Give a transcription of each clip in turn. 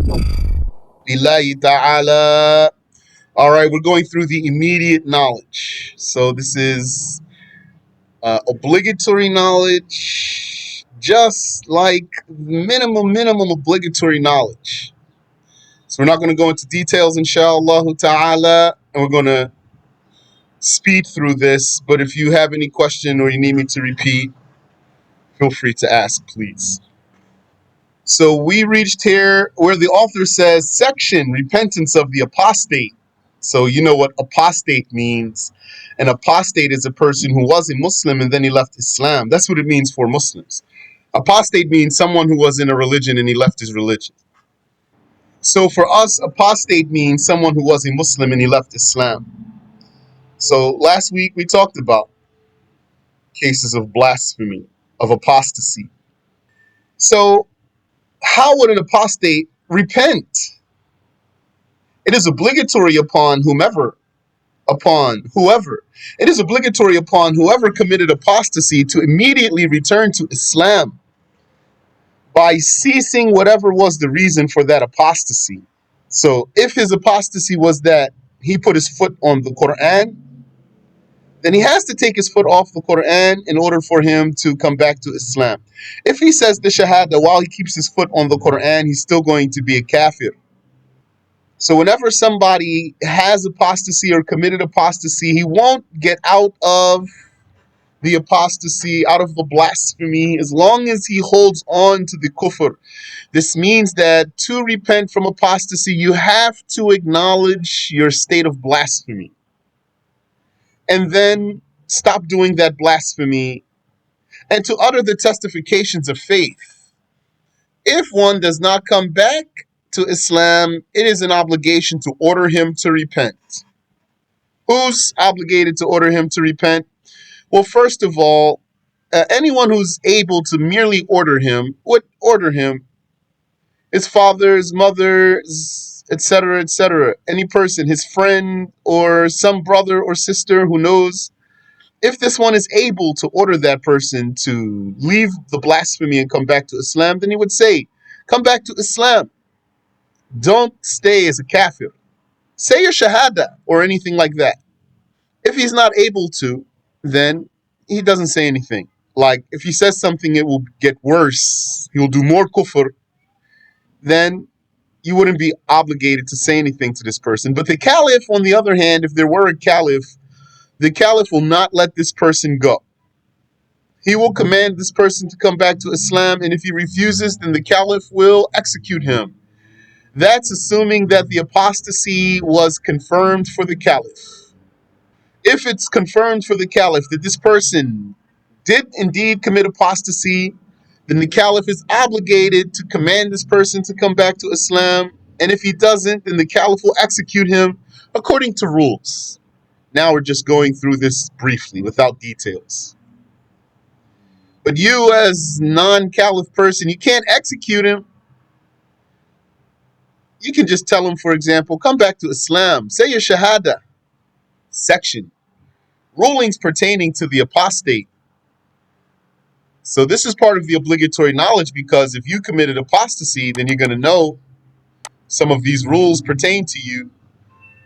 Lillahi ta'ala. All right, we're going through the immediate knowledge. So this is obligatory knowledge, just like minimum obligatory knowledge. So we're not going to go into details, inshallah ta'ala, and we're going to speed through this. But if you have any question or you need me to repeat, feel free to ask, please. So we reached here where the author says, section, repentance of the apostate. So you know what apostate means. An apostate is a person who was a Muslim and then he left Islam. That's what it means for Muslims. Apostate means someone who was in a religion and he left his religion. So for us, apostate means someone who was a Muslim and he left Islam. So last week we talked about cases of blasphemy, of apostasy. So how would an apostate repent? It is obligatory upon whoever. It is obligatory upon whoever committed apostasy to immediately return to Islam by ceasing whatever was the reason for that apostasy. So if his apostasy was that he put his foot on the Quran, then he has to take his foot off the Quran in order for him to come back to Islam. If he says the Shahada while he keeps his foot on the Quran, he's still going to be a kafir. So whenever somebody has apostasy or committed apostasy, he won't get out of the apostasy, out of the blasphemy, as long as he holds on to the kufr. This means that to repent from apostasy, you have to acknowledge your state of blasphemy. And then stop doing that blasphemy and to utter the testifications of faith. If one does not come back to Islam, it is an obligation to order him to repent. Who's obligated to order him to repent? Well, first of all, anyone who's able to merely order him would order him. His father, his mother, etc., etc. Any person, his friend or some brother or sister who knows. If this one is able to order that person to leave the blasphemy and come back to Islam, then he would say, come back to Islam. Don't stay as a kafir. Say your shahada or anything like that. If he's not able to, then he doesn't say anything. Like if he says something, it will get worse. He will do more kufr. Then you wouldn't be obligated to say anything to this person. But the caliph, on the other hand, if there were a caliph, the caliph will not let this person go. He will command this person to come back to Islam, and if he refuses, then the caliph will execute him. That's assuming that the apostasy was confirmed for the caliph. If it's confirmed for the caliph that this person did indeed commit apostasy, then the caliph is obligated to command this person to come back to Islam. And if he doesn't, then the caliph will execute him according to rules. Now we're just going through this briefly without details. But you as non-caliph person, you can't execute him. You can just tell him, for example, come back to Islam. Say your shahada. Section. Rulings pertaining to the apostate. So this is part of the obligatory knowledge, because if you committed apostasy, then you're going to know some of these rules pertain to you.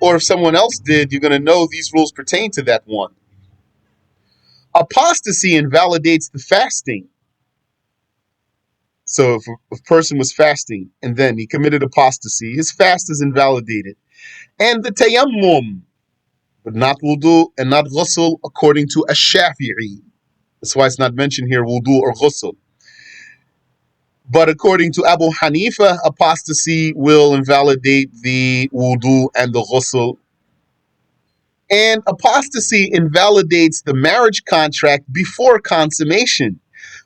Or if someone else did, you're going to know these rules pertain to that one. Apostasy invalidates the fasting. So if a person was fasting and then he committed apostasy, his fast is invalidated. And the tayammum, but not wudu and not ghusl, according to ash-Shafi'i. That's why it's not mentioned here, wudu or ghusl. But according to Abu Hanifa, apostasy will invalidate the wudu and the ghusl. And apostasy invalidates the marriage contract before consummation.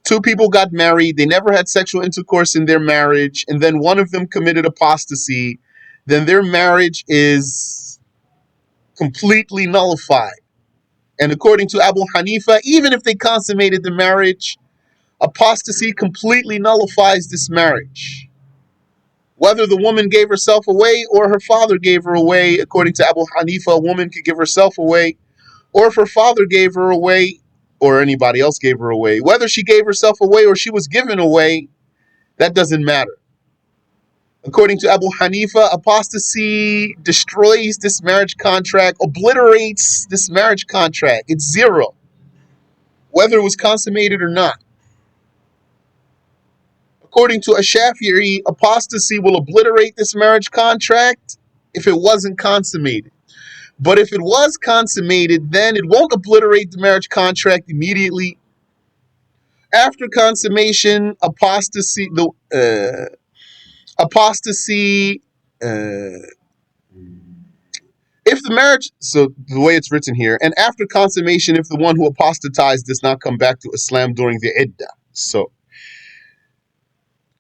Two people got married, they never had sexual intercourse in their marriage, and then one of them committed apostasy, then their marriage is completely nullified. And according to Abu Hanifa, even if they consummated the marriage, apostasy completely nullifies this marriage. Whether the woman gave herself away or her father gave her away, according to Abu Hanifa, a woman could give herself away, or if her father gave her away, or anybody else gave her away. Whether she gave herself away or she was given away, that doesn't matter. According to Abu Hanifa, apostasy destroys this marriage contract, obliterates this marriage contract. It's zero, whether it was consummated or not. According to a Shafi'i, apostasy will obliterate this marriage contract if it wasn't consummated. But if it was consummated, then it won't obliterate the marriage contract immediately. After consummation, apostasy, if the marriage, so the way it's written here, and after consummation, if the one who apostatized does not come back to Islam during the iddah. So,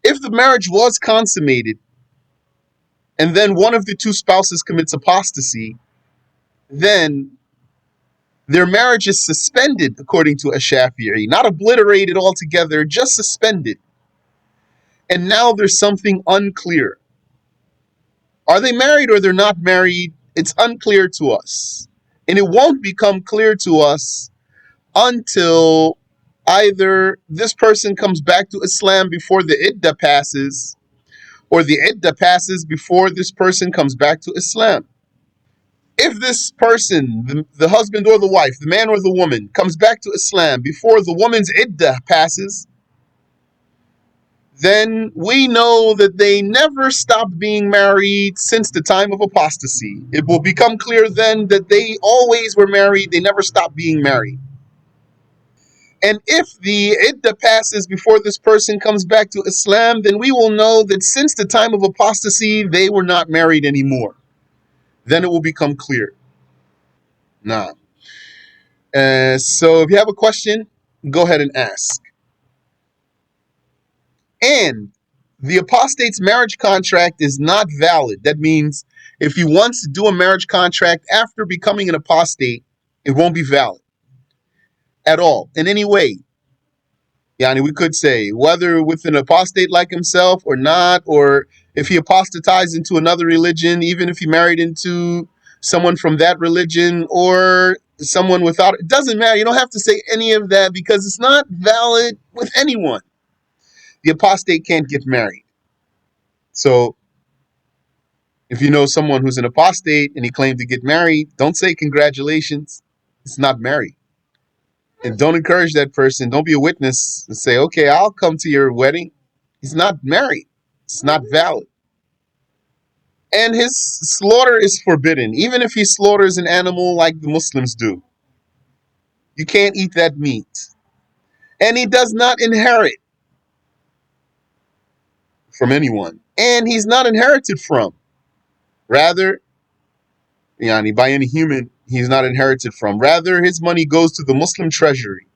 if the marriage was consummated, and then one of the two spouses commits apostasy, then their marriage is suspended, according to a Shafi'i, not obliterated altogether, just suspended. And now there's something unclear. Are they married or they're not married? It's unclear to us. And it won't become clear to us until either this person comes back to Islam before the iddah passes, or the iddah passes before this person comes back to Islam. If this person, the husband or the wife, the man or the woman, comes back to Islam before the woman's iddah passes, then we know that they never stopped being married since the time of apostasy. It will become clear then that they always were married, they never stopped being married. And if the iddah passes before this person comes back to Islam, then we will know that since the time of apostasy, they were not married anymore. Then it will become clear. Nah. So if you have a question, go ahead and ask. And the apostate's marriage contract is not valid. That means if he wants to do a marriage contract after becoming an apostate, it won't be valid at all in any way. Yani we could say whether with an apostate like himself or not, or if he apostatized into another religion, even if he married into someone from that religion or someone without, it doesn't matter. You don't have to say any of that because it's not valid with anyone. The apostate can't get married. So if you know someone who's an apostate and he claimed to get married, don't say congratulations. It's not married. And don't encourage that person. Don't be a witness and say, okay, I'll come to your wedding. He's not married. It's not valid. And his slaughter is forbidden, even if he slaughters an animal like the Muslims do. You can't eat that meat. And he does not inherit from anyone. And he's not inherited from. Rather, yani, by any human, he's not inherited from. Rather, his money goes to the Muslim treasury.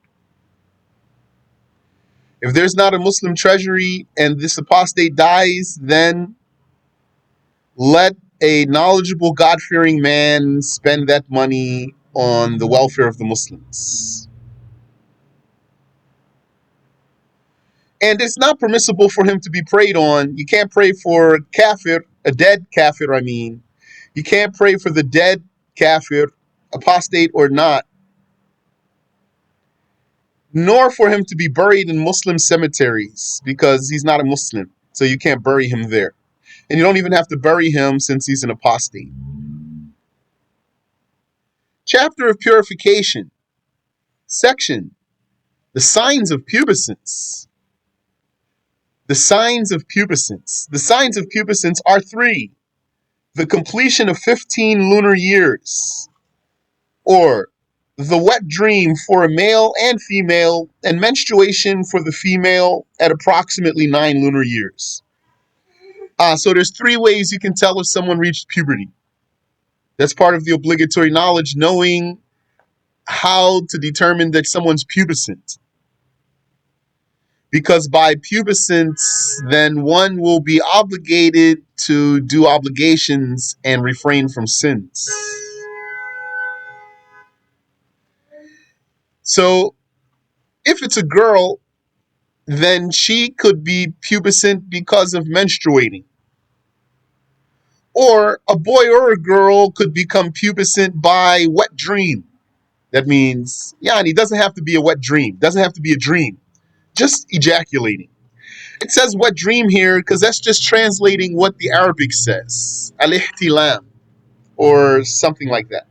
If there's not a Muslim treasury and this apostate dies, then let a knowledgeable, God-fearing man spend that money on the welfare of the Muslims. And it's not permissible for him to be prayed on. You can't pray for kafir, a dead kafir, I mean. You can't pray for the dead kafir, apostate or not, nor for him to be buried in Muslim cemeteries because he's not a Muslim. So you can't bury him there. And you don't even have to bury him since he's an apostate. Chapter of Purification. Section. The signs of pubescence. The signs of pubescence. The signs of pubescence are 3. The completion of 15 lunar years, or the wet dream for a male and female, and menstruation for the female at approximately 9 lunar years. So there's 3 ways you can tell if someone reached puberty. That's part of the obligatory knowledge, knowing how to determine that someone's pubescent. Because by pubescence, then one will be obligated to do obligations and refrain from sins. So if it's a girl, then she could be pubescent because of menstruating. Or a boy or a girl could become pubescent by wet dream. That means, yeah, and it doesn't have to be a wet dream. It doesn't have to be a dream. Just ejaculating. It says wet dream here because that's just translating what the Arabic says. Al-ihtilam, or something like that.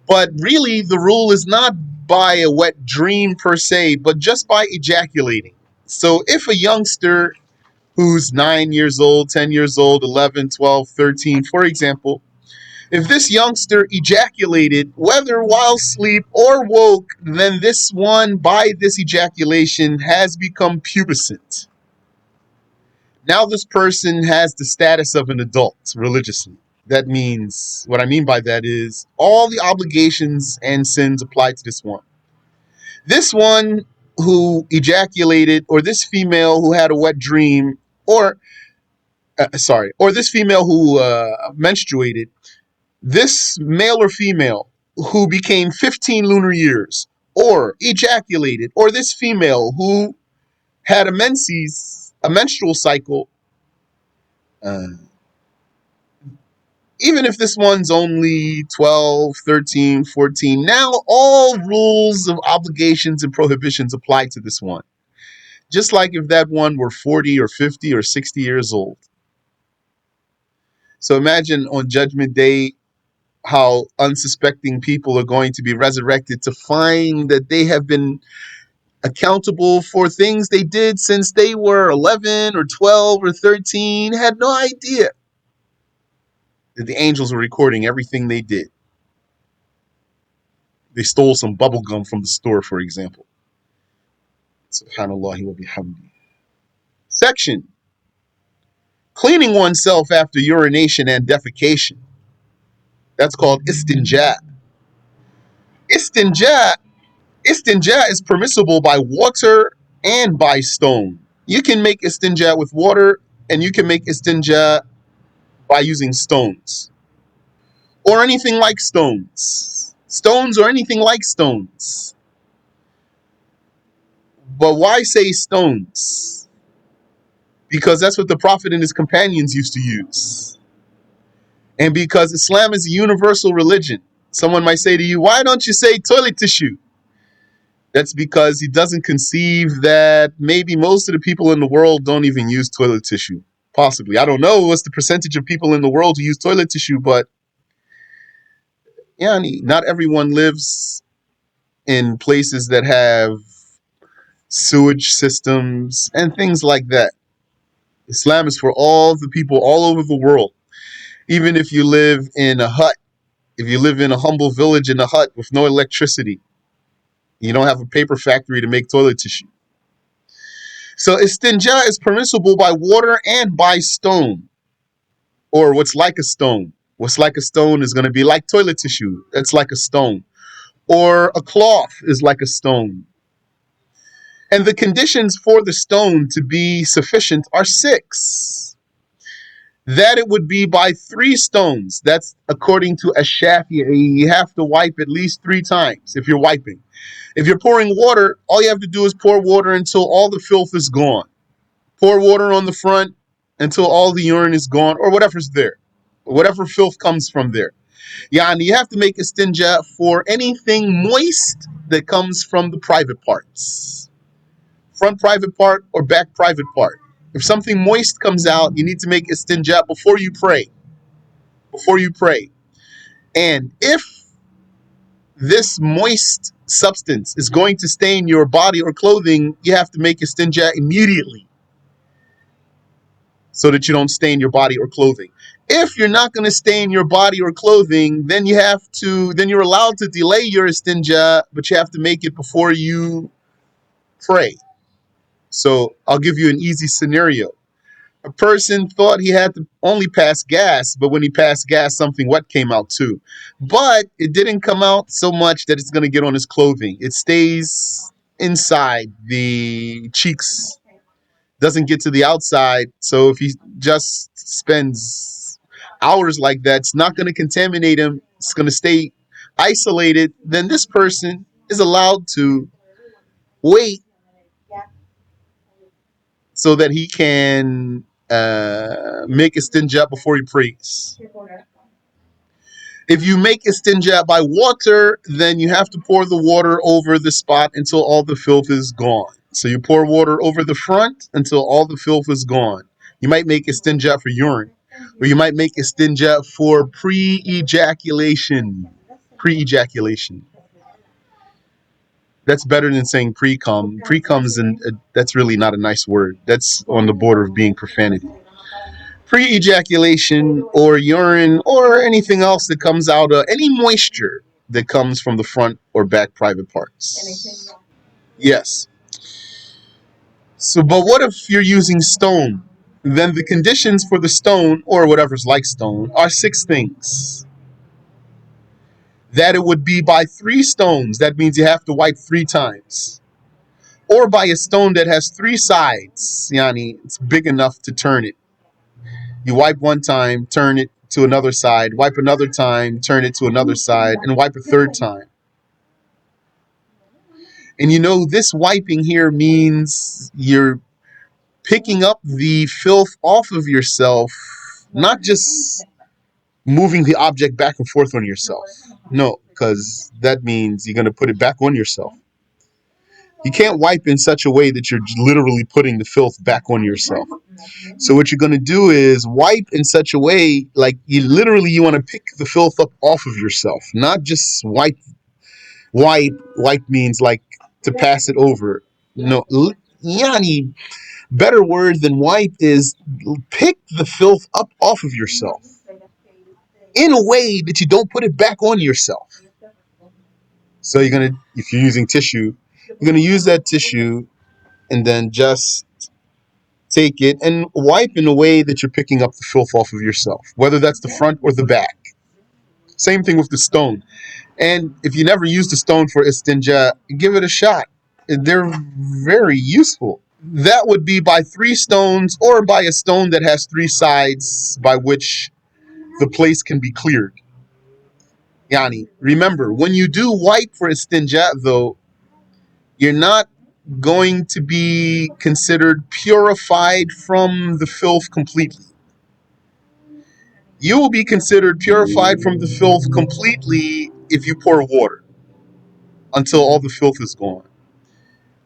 But really, the rule is not by a wet dream per se, but just by ejaculating. So if a youngster who's 9 years old, 10 years old, 11, 12, 13, for example, if this youngster ejaculated, whether while asleep or woke, then this one, by this ejaculation, has become pubescent. Now this person has the status of an adult religiously. That means, what I mean by that is, all the obligations and sins apply to this one. This one who ejaculated, or this female who had a wet dream, or or this female who menstruated, this male or female who became 15 lunar years, or ejaculated, or this female who had a menstrual cycle, uh, even if this one's only 12, 13, 14, now all rules of obligations and prohibitions apply to this one. Just like if that one were 40 or 50 or 60 years old. So imagine on Judgment Day how unsuspecting people are going to be resurrected to find that they have been accountable for things they did since they were 11 or 12 or 13, had no idea that the angels were recording everything they did. They stole some bubble gum from the store, for example. Subhanallah wa bihamdi. Section: cleaning oneself after urination and defecation. That's called Istinja. Istinja is permissible by water and by stone. You can make istinja with water, and you can make istinja by using stones. Or anything like stones. Stones or anything like stones. But why say stones? Because that's what the Prophet and his companions used to use. And because Islam is a universal religion. Someone might say to you, why don't you say toilet tissue? That's because he doesn't conceive that maybe most of the people in the world don't even use toilet tissue. Possibly. I don't know what's the percentage of people in the world who use toilet tissue, but yeah, not everyone lives in places that have sewage systems and things like that. Islam is for all the people all over the world. Even if you live in a hut, if you live in a humble village in a hut with no electricity, you don't have a paper factory to make toilet tissue. So istinja is permissible by water and by stone, or what's like a stone. What's like a stone is going to be like toilet tissue. That's like a stone. Or a cloth is like a stone. And the conditions for the stone to be sufficient are 6. That it would be by 3 stones. That's according to Ash-Shafi'i. You have to wipe at least 3 times if you're wiping. If you're pouring water, all you have to do is pour water until all the filth is gone. Pour water on the front until all the urine is gone, or whatever's there. Whatever filth comes from there. Yani, you have to make istinja for anything moist that comes from the private parts. Front private part or back private part. If something moist comes out, you need to make istinja before you pray. Before you pray. And if this moist substance is going to stain your body or clothing, you have to make istinja immediately so that you don't stain your body or clothing. If you're not going to stain your body or clothing, then you're allowed to delay your istinja, but you have to make it before you pray. So I'll give you an easy scenario. A person thought he had to only pass gas, but when he passed gas, something wet came out too. But it didn't come out so much that it's going to get on his clothing. It stays inside the cheeks, doesn't get to the outside. So if he just spends hours like that, it's not going to contaminate him. It's going to stay isolated. Then this person is allowed to wait so that he can make istinja before he prays. If you make istinja by water, then you have to pour the water over the spot until all the filth is gone. So you pour water over the front until all the filth is gone. You might make istinja for urine, or you might make istinja for pre-ejaculation. Pre-ejaculation. That's better than saying pre-cum. Pre-cum's that's really not a nice word. That's on the border of being profanity. Pre-ejaculation or urine or anything else that comes out of any moisture that comes from the front or back private parts. Yes. So, but what if you're using stone? Then the conditions for the stone or whatever's like stone are six things. That it would be by three stones. That means you have to wipe three times. Or by a stone that has three sides. Yani, it's big enough to turn it. You wipe one time, turn it to another side, wipe another time, turn it to another side, and wipe a third time. And you know, this wiping here means you're picking up the filth off of yourself, not just moving the object back and forth on yourself. No, because that means you're going to put it back on yourself. You can't wipe in such a way that you're literally putting the filth back on yourself. So what you're going to do is wipe in such a way like you want to pick the filth up off of yourself, not just wipe. Wipe means like to pass it over. No, yani better word than wipe is pick the filth up off of yourself in a way that you don't put it back on yourself. So if you're using tissue, you're gonna use that tissue and then just take it and wipe in a way that you're picking up the filth off of yourself, whether that's the front or the back. Same thing with the stone. And if you never used a stone for istinja, give it a shot. They're very useful. That would be by three stones or by a stone that has three sides by which the place can be cleared. Yani, remember, when you do wipe for istinja, though, you're not going to be considered purified from the filth completely. You will be considered purified from the filth completely if you pour water until all the filth is gone.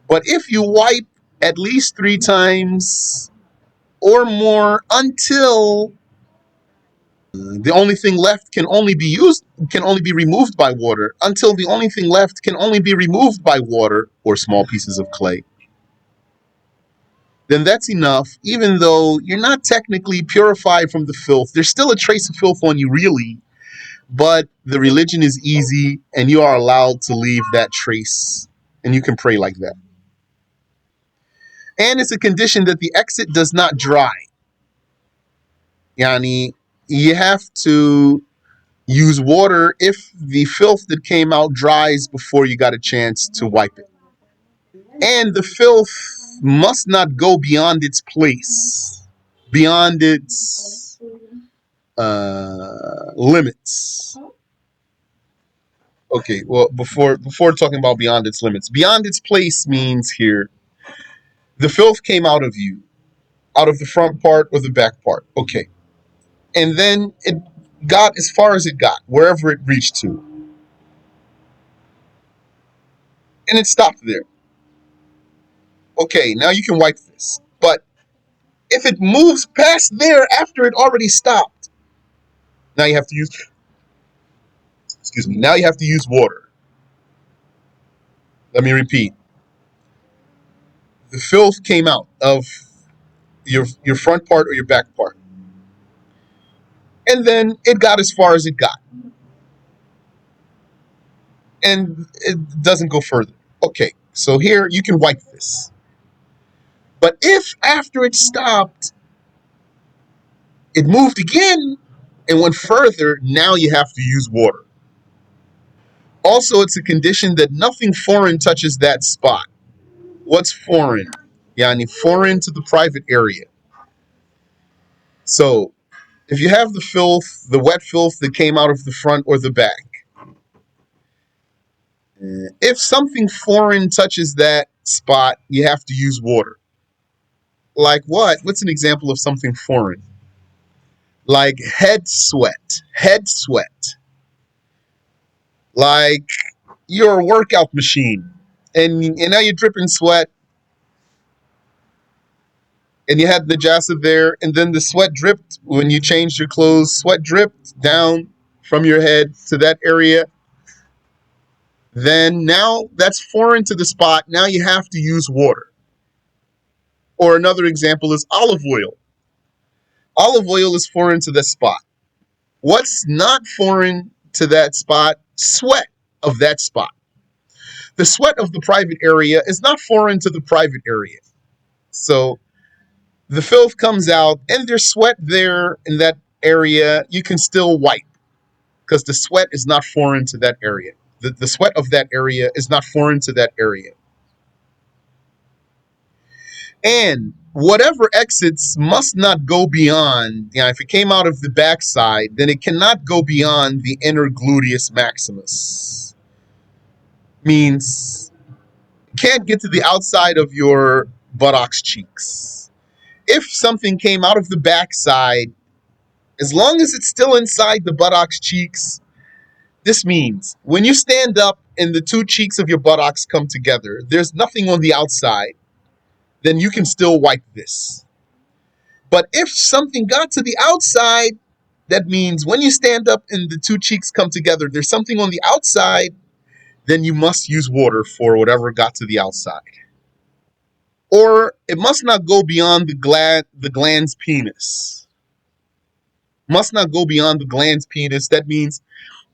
But if you wipe at least three times or more until the only thing left can only be removed by water, until the only thing left can only be removed by water or small pieces of clay, then that's enough. Even though you're not technically purified from the filth, there's still a trace of filth on you, really, but the religion is easy and you are allowed to leave that trace and you can pray like that. And it's a condition that the exit does not dry. Yani, you have to use water if the filth that came out dries before you got a chance to wipe it. And the filth must not go beyond its place, beyond its limits. Okay, well, before talking about beyond its place means here the filth came out of you, out of the front part or the back part. Okay, and then it got as far as it got, wherever it reached to, and it stopped there. Okay, now you can wipe this, but if it moves past there after it already stopped, now you have to use, excuse me, now you have to use water. Let me repeat. The filth came out of your front part or your back part. And then it got as far as it got. And it doesn't go further. Okay, so here you can wipe this. But if after it stopped, it moved again and went further, now you have to use water. Also, it's a condition that nothing foreign touches that spot. What's foreign? Yani foreign to the private area. So, if you have the filth, the wet filth that came out of the front or the back, if something foreign touches that spot, you have to use water. Like what? What's an example of something foreign? Like head sweat. Head sweat. Like your workout machine. And now you're dripping sweat and you had najasa there, and then the sweat dripped when you changed your clothes, sweat dripped down from your head to that area, then now that's foreign to the spot. Now you have to use water. Or another example is olive oil. Olive oil is foreign to that spot. What's not foreign to that spot? Sweat of that spot. The sweat of the private area is not foreign to the private area. So the filth comes out and there's sweat there in that area, you can still wipe because the sweat is not foreign to that area. The sweat of that area is not foreign to that area. And whatever exits must not go beyond, if it came out of the backside, then it cannot go beyond the inner gluteus maximus. Means it can't get to the outside of your buttocks cheeks. If something came out of the backside, as long as it's still inside the buttocks cheeks, this means when you stand up and the two cheeks of your buttocks come together, there's nothing on the outside, then you can still wipe this. But if something got to the outside, that means when you stand up and the two cheeks come together, there's something on the outside, then you must use water for whatever got to the outside. Or it must not go beyond the gland's penis. Must not go beyond the gland's penis. That means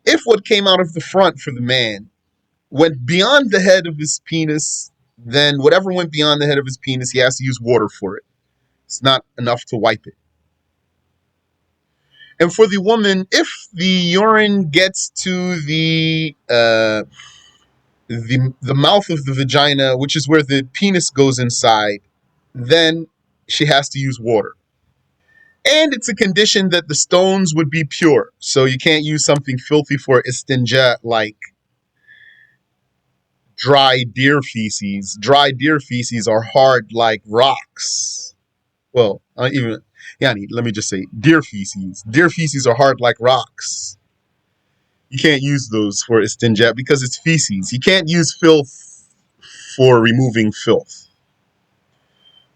if what came out of the front for the man went beyond the head of his penis, then whatever went beyond the head of his penis, he has to use water for it. It's not enough to wipe it. And for the woman, if the urine gets to the mouth of the vagina, which is where the penis goes inside, then she has to use water. And it's a condition that the stones would be pure. So you can't use something filthy for Istinja like dry deer feces. Dry deer feces are hard like rocks. Well, let me just say deer feces. Deer feces are hard like rocks. You can't use those for Istinja because it's feces. You can't use filth for removing filth.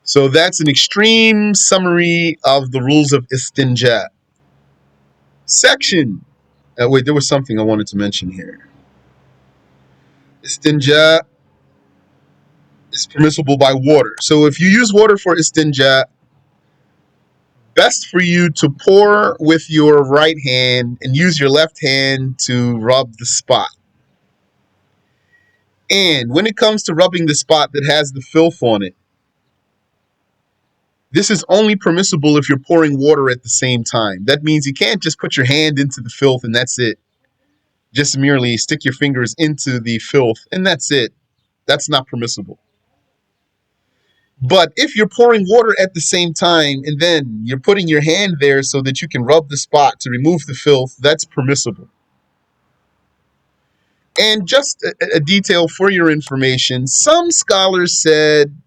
So that's an extreme summary of the rules of Istinja. Section. Wait, there was something I wanted to mention here. Istinja is permissible by water. So if you use water for Istinja, best for you to pour with your right hand and use your left hand to rub the spot. And when it comes to rubbing the spot that has the filth on it, this is only permissible if you're pouring water at the same time. That means you can't just put your hand into the filth and that's it. Just merely stick your fingers into the filth and that's it. That's not permissible. But if you're pouring water at the same time and then you're putting your hand there so that you can rub the spot to remove the filth, that's permissible. And just a detail for your information, some scholars said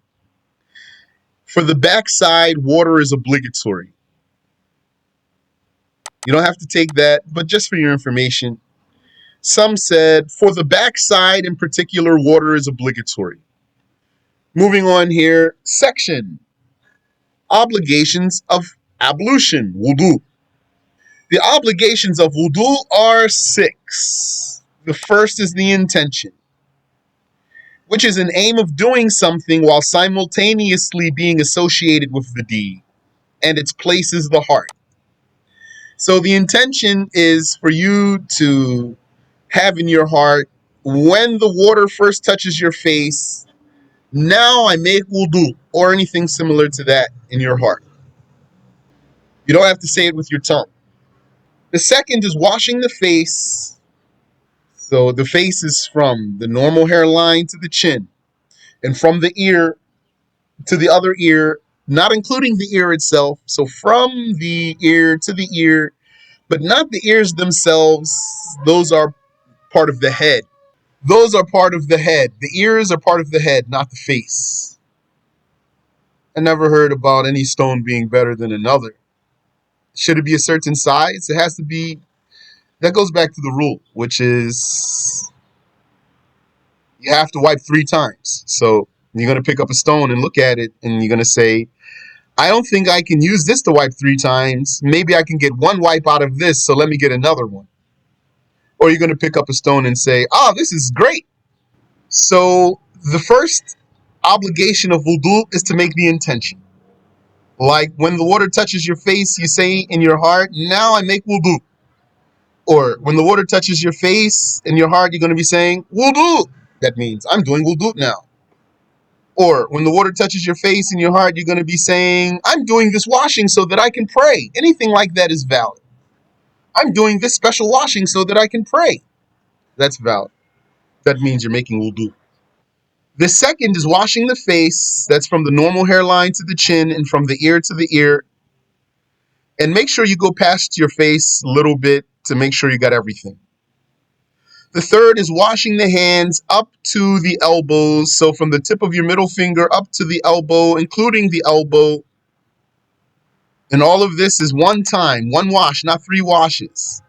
for the backside, water is obligatory. You don't have to take that, but just for your information, some said for the backside in particular, water is obligatory. Moving on here, section. Obligations of ablution, wudu. The obligations of wudu are 6. The first is the intention, which is an aim of doing something while simultaneously being associated with the deed, and its place is the heart. So the intention is for you to have in your heart, when the water first touches your face, now I make wudu, or anything similar to that in your heart. You don't have to say it with your tongue. The second is washing the face. So the face is from the normal hairline to the chin, and from the ear to the other ear, not including the ear itself. So from the ear to the ear, but not the ears themselves. Those are part of the head. Those are part of the head. The ears are part of the head, not the face. I never heard about any stone being better than another. Should it be a certain size? It has to be. That goes back to the rule, which is you have to wipe 3 times. So you're going to pick up a stone and look at it, and you're going to say, I don't think I can use this to wipe 3 times. Maybe I can get one wipe out of this, so let me get another one. Or you're going to pick up a stone and say, oh, this is great. So the first obligation of wudu is to make the intention. Like when the water touches your face, you say in your heart, now I make wudu. Or when the water touches your face in your heart, you're going to be saying, wudu. That means I'm doing wudu now. Or when the water touches your face in your heart, you're going to be saying, I'm doing this washing so that I can pray. Anything like that is valid. I'm doing this special washing so that I can pray. That's valid. That means you're making wudu. The second is washing the face. That's from the normal hairline to the chin and from the ear to the ear. And make sure you go past your face a little bit to make sure you got everything. The third is washing the hands up to the elbows. So from the tip of your middle finger up to the elbow, including the elbow. And all of this is one time, one wash, not 3 washes.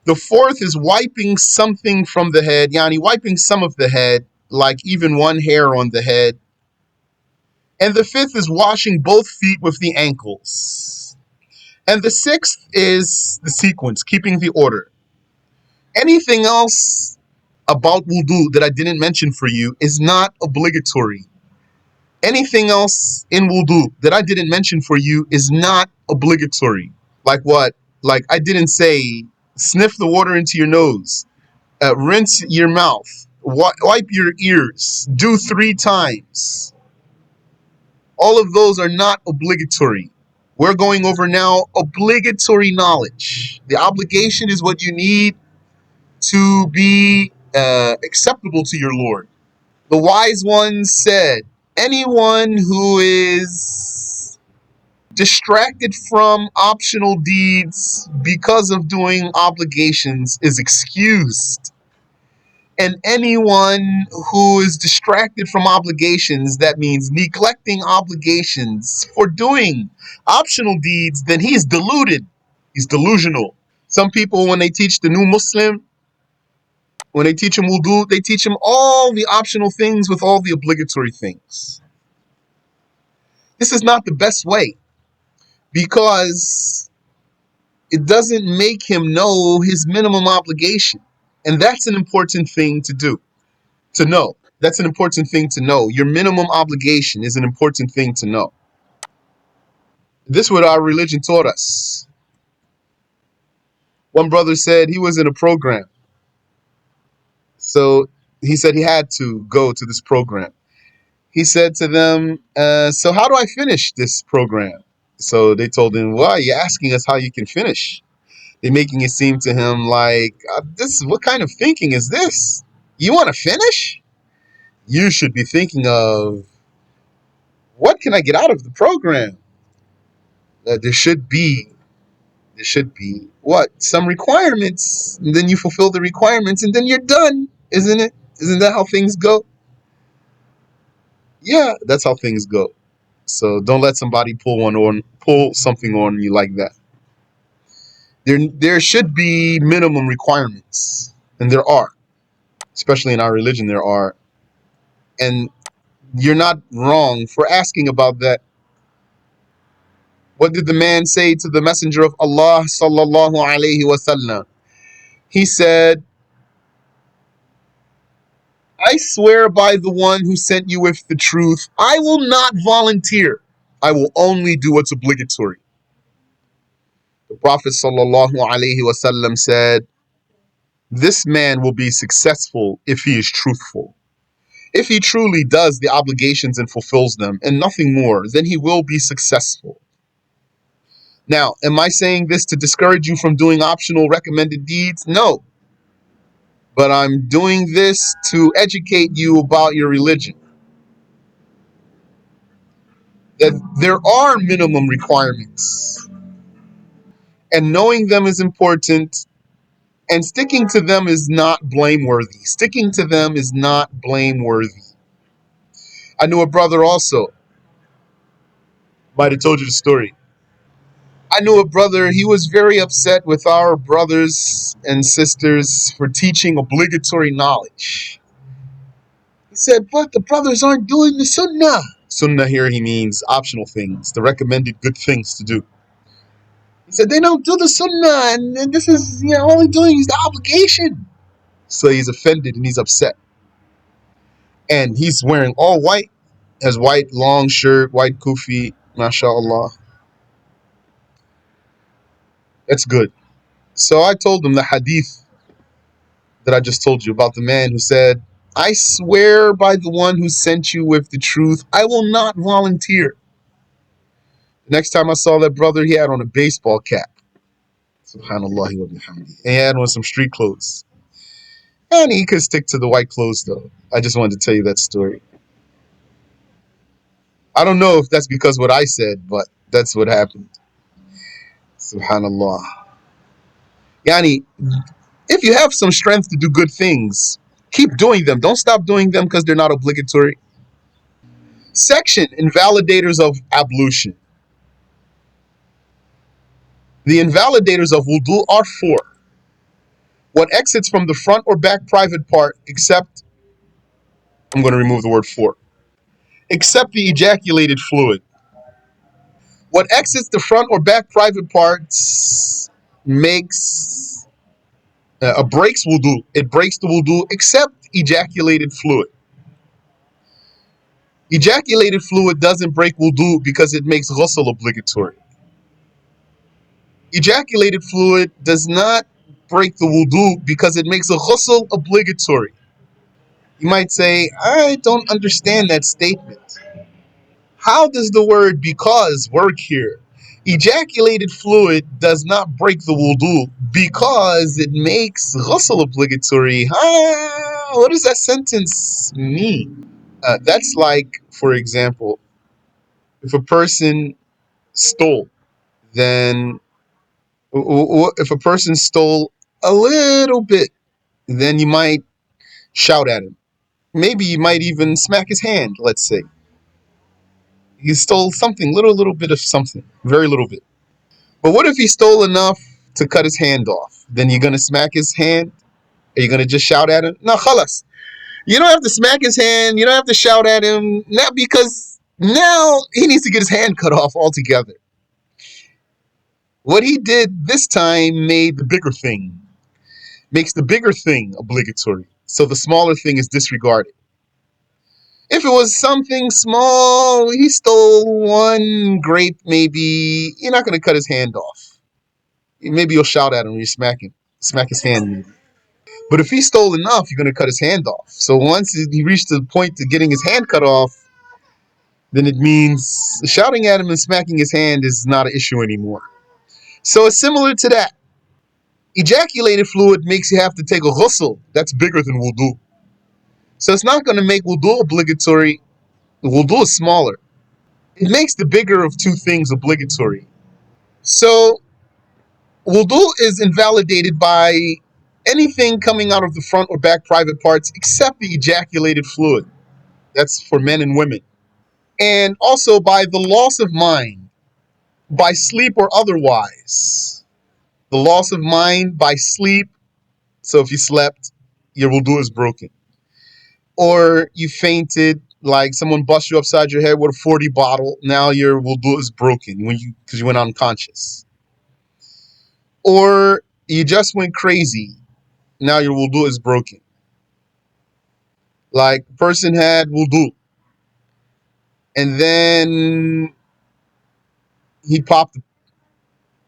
The fourth is wiping something from the head, yani wiping some of the head, like even one hair on the head. And the fifth is washing both feet with the ankles. And the sixth is the sequence, keeping the order. Anything else about wudu that I didn't mention for you is not obligatory. Anything else in wudu that I didn't mention for you is not obligatory. Like what? Like I didn't say sniff the water into your nose, rinse your mouth, wipe your ears, do 3 times. All of those are not obligatory. We're going over now obligatory knowledge. The obligation is what you need to be acceptable to your Lord. The wise ones said, anyone who is distracted from optional deeds because of doing obligations is excused. And anyone who is distracted from obligations, that means neglecting obligations for doing optional deeds, then he's deluded. He's delusional. Some people, when they teach the new Muslim, when they teach him wudu, they teach him all the optional things with all the obligatory things. This is not the best way, because it doesn't make him know his minimum obligation. And that's an important thing to do, to know. That's an important thing to know. Your minimum obligation is an important thing to know. This is what our religion taught us. One brother said he was in a program. So he said he had to go to this program. He said to them, so how do I finish this program? So they told him, why are you asking us how you can finish? They're making it seem to him like, what kind of thinking is this? You want to finish? You should be thinking of, what can I get out of the program? There should be what? Some requirements. And then you fulfill the requirements and then you're done, isn't it? Isn't that how things go? Yeah, that's how things go. So don't let somebody pull something on you like that. There should be minimum requirements, and there are, especially in our religion, there are. And you're not wrong for asking about that. What did the man say to the Messenger of Allah sallallahu alaihi wasallam? He said, I swear by the one who sent you with the truth, I will not volunteer. I will only do what's obligatory. The Prophet sallallahu alaihi wasallam said, this man will be successful if he is truthful. If he truly does the obligations and fulfills them and nothing more, then he will be successful. Now, am I saying this to discourage you from doing optional recommended deeds? No. But I'm doing this to educate you about your religion. That there are minimum requirements. And knowing them is important. And sticking to them is not blameworthy. Sticking to them is not blameworthy. I knew a brother also. Might have told you the story. I knew a brother, he was very upset with our brothers and sisters for teaching obligatory knowledge. He said, but the brothers aren't doing the sunnah. Sunnah here, he means optional things, the recommended good things to do. He said, they don't do the sunnah, and this is, all they're doing is the obligation. So he's offended and he's upset. And he's wearing all white, has white long shirt, white kufi, mashallah. That's good. So I told him the hadith that I just told you about the man who said, I swear by the one who sent you with the truth, I will not volunteer. The next time I saw that brother, he had on a baseball cap. Subhanallah wa bihamdi. And he had on some street clothes. And he could stick to the white clothes though. I just wanted to tell you that story. I don't know if that's because what I said, but that's what happened. Subhanallah. Yani, if you have some strength to do good things, keep doing them. Don't stop doing them because they're not obligatory. Section, invalidators of ablution. The invalidators of wudu are four. What exits from the front or back private part, except, I'm going to remove the word for, except the ejaculated fluid. What exits the front or back private parts makes, breaks wudu. It breaks the wudu except ejaculated fluid. Ejaculated fluid doesn't break wudu because it makes ghusl obligatory. Ejaculated fluid does not break the wudu because it makes a ghusl obligatory. You might say, I don't understand that statement. How does the word because work here? Ejaculated fluid does not break the wudu because it makes ghusl obligatory. What does that sentence mean? That's like, for example, if a person stole, then if a person stole a little bit, then you might shout at him. Maybe you might even smack his hand, let's say. He stole something, little bit of something, very little bit. But what if he stole enough to cut his hand off? Then you're going to smack his hand? Are you going to just shout at him? No, khalas. You don't have to smack his hand. You don't have to shout at him. Not because now he needs to get his hand cut off altogether. What he did this time made the bigger thing, makes the bigger thing obligatory. So the smaller thing is disregarded. If it was something small, he stole one grape maybe, you're not going to cut his hand off. Maybe you'll shout at him when you smack him. Smack his hand maybe. But if he stole enough, you're going to cut his hand off. So once he reached the point to getting his hand cut off, then it means shouting at him and smacking his hand is not an issue anymore. So it's similar to that. Ejaculated fluid makes you have to take a ghusl. That's bigger than wudu. So it's not going to make wudu obligatory. Wudu is smaller. It makes the bigger of two things obligatory. So wudu is invalidated by anything coming out of the front or back private parts except the ejaculated fluid. That's for men and women. And also by the loss of mind, by sleep or otherwise. The loss of mind by sleep. So if you slept, your wudu is broken. Or you fainted, like someone bust you upside your head with a 40 bottle. Now your wudu is broken because you went unconscious. Or you just went crazy. Now your wudu is broken. Like a person had wudu and then he popped a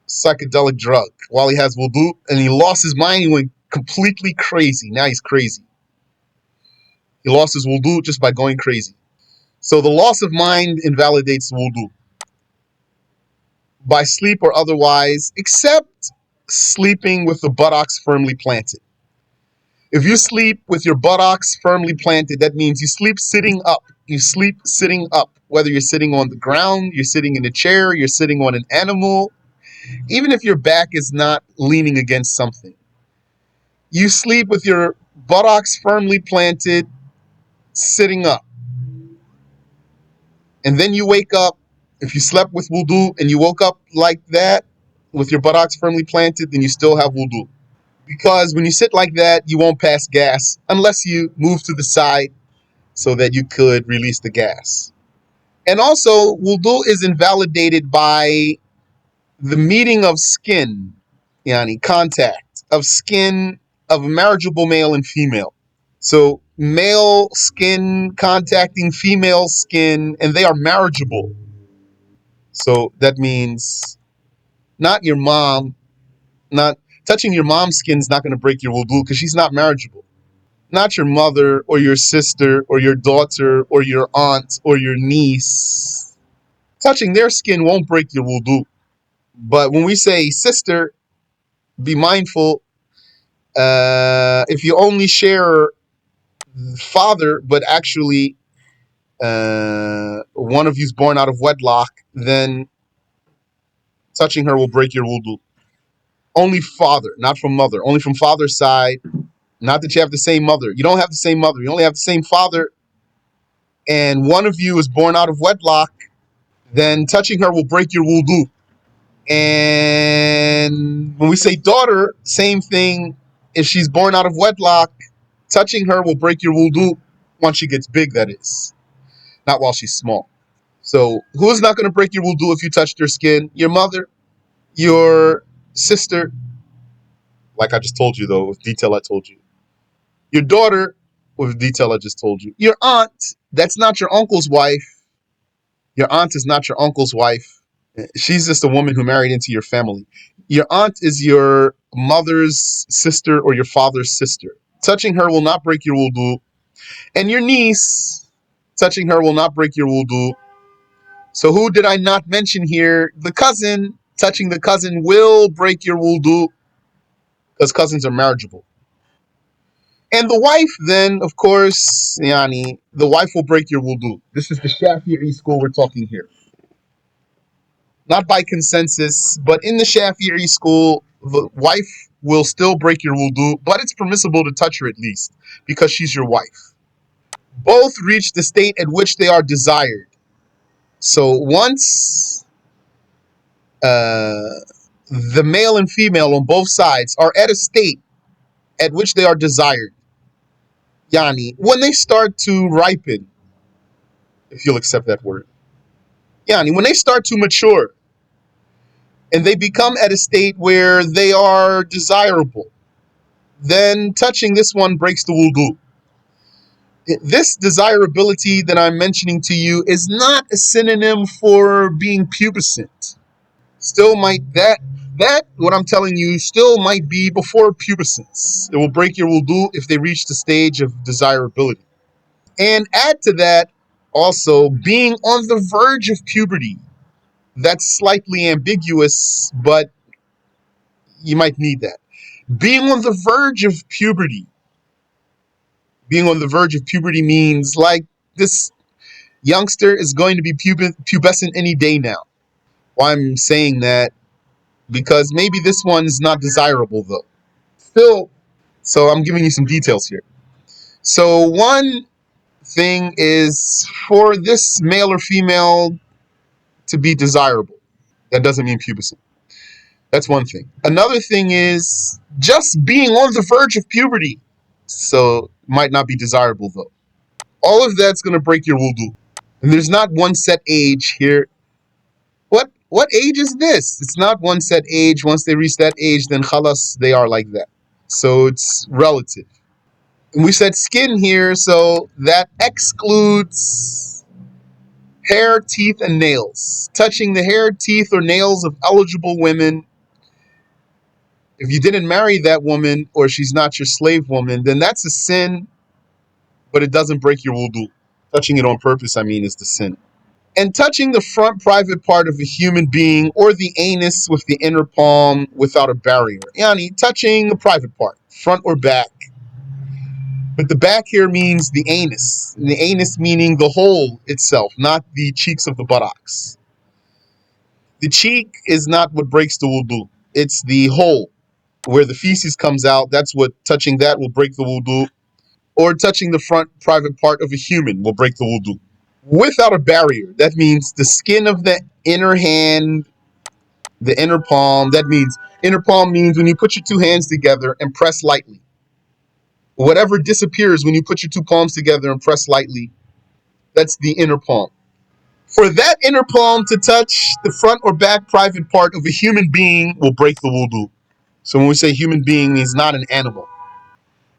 psychedelic drug while he has wudu and he lost his mind. He went completely crazy. Now he's crazy. He lost his wudu just by going crazy. So the loss of mind invalidates wudu by sleep or otherwise, except sleeping with the buttocks firmly planted. If you sleep with your buttocks firmly planted, that means you sleep sitting up. You sleep sitting up, whether you're sitting on the ground, you're sitting in a chair, you're sitting on an animal, even if your back is not leaning against something. You sleep with your buttocks firmly planted, sitting up. And then you wake up. If you slept with wudu and you woke up like that, with your buttocks firmly planted, then you still have wudu. Because when you sit like that, you won't pass gas unless you move to the side so that you could release the gas. And also, wudu is invalidated by the meeting of skin, yani contact of skin of a marriageable male and female. So male skin contacting female skin, and they are marriageable. So that means not your mom, not touching your mom's skin is not going to break your wudu because she's not marriageable. Not your mother or your sister or your daughter or your aunt or your niece. Touching their skin won't break your wudu. But when we say sister, be mindful. If you only share father, but actually one of you's born out of wedlock, then touching her will break your wudu. Only father, not from mother. Only from father's side. Not that you have the same mother. You don't have the same mother. You only have the same father. And one of you is born out of wedlock, then touching her will break your wudu. And when we say daughter, same thing. If she's born out of wedlock, touching her will break your wudu once she gets big, that is. Not while she's small. So who's not going to break your wudu if you touched her skin? Your mother, your sister, like I just told you though, with detail I told you. Your daughter, with detail I just told you. Your aunt, that's not your uncle's wife. Your aunt is not your uncle's wife. She's just a woman who married into your family. Your aunt is your mother's sister or your father's sister. Touching her will not break your wudu. And your niece, touching her will not break your wudu. So who did I not mention here? The cousin. Touching the cousin will break your wudu because cousins are marriageable. And the wife, then, of course, yani, the wife will break your wudu. This is the Shafi'i school we're talking here. Not by consensus, but in the Shafi'i school, the wife will still break your wudu, but it's permissible to touch her at least because she's your wife. Both reach the state at which they are desired. So once the male and female on both sides are at a state at which they are desired, yani, when they start to ripen, if you'll accept that word, yani, when they start to mature and they become at a state where they are desirable, then touching this one breaks the wudu. This desirability that I'm mentioning to you is not a synonym for being pubescent. Still might that what I'm telling you still might be before pubescence. It will break your wudu if they reach the stage of desirability. And add to that also being on the verge of puberty. That's slightly ambiguous, but you might need that. Being on the verge of puberty. Being on the verge of puberty means like this youngster is going to be pubescent any day now. Why I'm saying that? Because maybe this one's not desirable though. Still, so I'm giving you some details here. So one thing is for this male or female to be desirable. That doesn't mean pubescent. That's one thing. Another thing is just being on the verge of puberty. So might not be desirable though. All of that's going to break your wudu. And there's not one set age here. What age is this? It's not one set age. Once they reach that age, then khalas, they are like that. So it's relative. And we said skin here, so that excludes hair, teeth, and nails. Touching the hair, teeth, or nails of eligible women. If you didn't marry that woman or she's not your slave woman, then that's a sin, but it doesn't break your wudu. Touching it on purpose, I mean, is the sin. And touching the front private part of a human being or the anus with the inner palm without a barrier. Yani, touching the private part, front or back. But the back here means the anus. And the anus meaning the hole itself, not the cheeks of the buttocks. The cheek is not what breaks the wudu. It's the hole where the feces comes out. That's what touching that will break the wudu. Or touching the front private part of a human will break the wudu. Without a barrier. That means the skin of the inner hand, the inner palm. That means inner palm means when you put your two hands together and press lightly. Whatever disappears when you put your two palms together and press lightly, that's the inner palm. For that inner palm to touch the front or back private part of a human being will break the wudu. So when we say human being, means not an animal.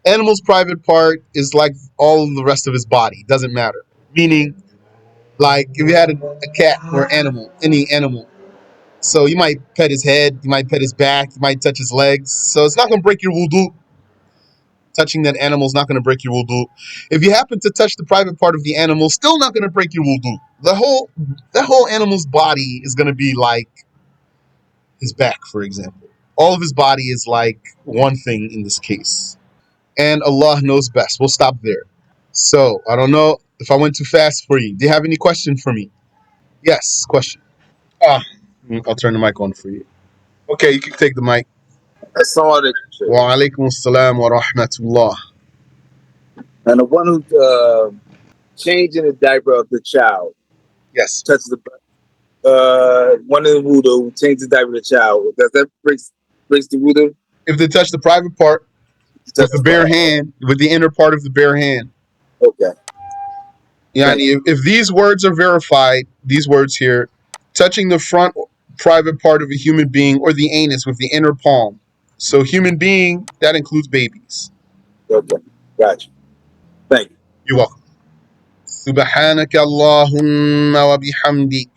Animal's private part is like all of the rest of his body. Doesn't matter. Meaning, like if you had a cat or animal, any animal. So you might pet his head, you might pet his back, you might touch his legs. So it's not going to break your wudu. Touching that animal is not going to break your wudu. If you happen to touch the private part of the animal, still not going to break your wudu. The whole animal's body is going to be like his back, for example. All of his body is like one thing in this case. And Allah knows best. We'll stop there. So, I don't know if I went too fast for you. Do you have any question for me? Yes, question. Ah, I'll turn the mic on for you. Okay, you can take the mic. Assalamu alaikum. Wa alaikum assalam wa rahmatullah. And the one who changing the diaper of the child Yes. touches the one in the wudu who changes the diaper of the child. Does that breaks the wudu? If they touch the private part with the bare hand, with the inner part of the bare hand. Okay. Yani, if these words are verified, these words here, touching the front private part of a human being or the anus with the inner palm. So human being, that includes babies. Okay. Gotcha. Thank you. You're welcome. سبحانك اللهم وبحمدك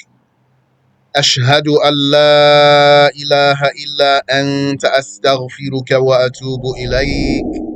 أشهد أن لا إله إلا أنت أستغفرك وأتوب إليك